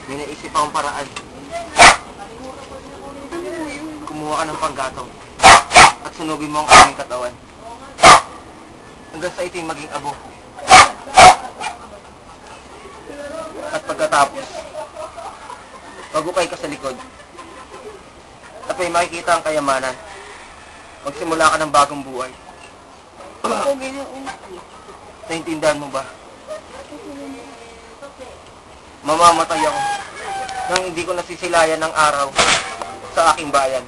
May naisip akong paraan. Kumuha ka ng panggatong at sunugin mo ang aming katawan. Hanggang sa ito'y maging abo. At pagkatapos, magukay ka sa likod. At may makikita ang kayamanan. Magsimula ka ng bagong buhay. Naintindihan mo ba? Mamamatay ako nang hindi ko nasisilayan ng araw sa aking bayan.